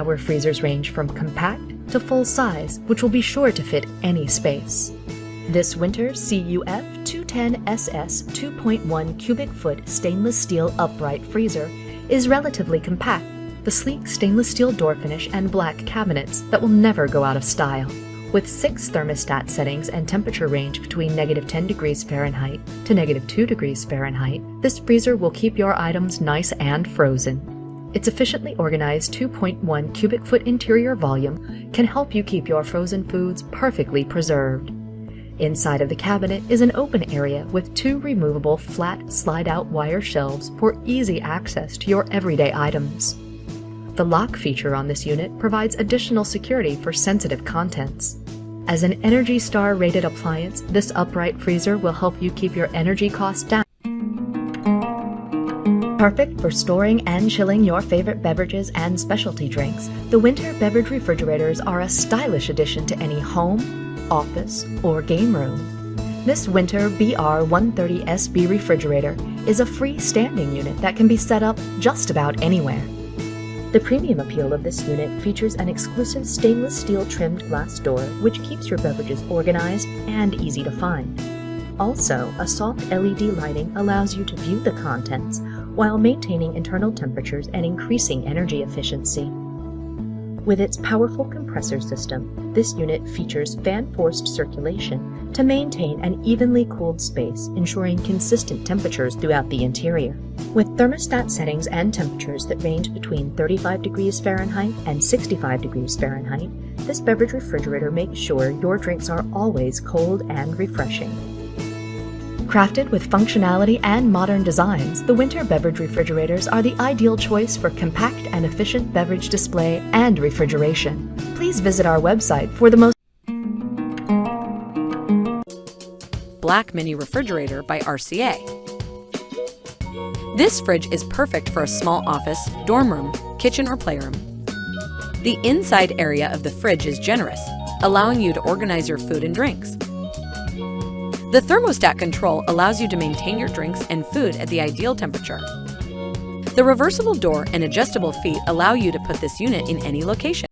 Our freezers range from compact to full size, which will be sure to fit any space. This winter CUF 210SS 2.1 cubic foot stainless steel upright freezer is relatively compact, the sleek stainless steel door finish and black cabinets that will never go out of style. With 6 thermostat settings and temperature range between -10 degrees Fahrenheit to -2 degrees Fahrenheit, this freezer will keep your items nice and frozen. Its efficiently organized 2.1 cubic foot interior volume can help you keep your frozen foods perfectly preserved. Inside of the cabinet is an open area with 2 removable flat slide-out wire shelves for easy access to your everyday items. The lock feature on this unit provides additional security for sensitive contents. As an ENERGY STAR rated appliance, this upright freezer will help you keep your energy costs down. Perfect for storing and chilling your favorite beverages and specialty drinks, the winter beverage refrigerators are a stylish addition to any home, office, or game room. This winter BR130SB refrigerator is a freestanding unit that can be set up just about anywhere. The premium appeal of this unit features an exclusive stainless steel trimmed glass door which keeps your beverages organized and easy to find. Also, a soft LED lighting allows you to view the contents while maintaining internal temperatures and increasing energy efficiency. With its powerful compressor system, this unit features fan-forced circulation to maintain an evenly cooled space, ensuring consistent temperatures throughout the interior. With thermostat settings and temperatures that range between 35 degrees Fahrenheit and 65 degrees Fahrenheit, this beverage refrigerator makes sure your drinks are always cold and refreshing. Crafted with functionality and modern designs, the winter beverage refrigerators are the ideal choice for compact and efficient beverage display and refrigeration. Please visit our website for the most Black Mini Refrigerator by RCA. This fridge is perfect for a small office, dorm room, kitchen, or playroom. The inside area of the fridge is generous, allowing you to organize your food and drinks. The thermostat control allows you to maintain your drinks and food at the ideal temperature. The reversible door and adjustable feet allow you to put this unit in any location.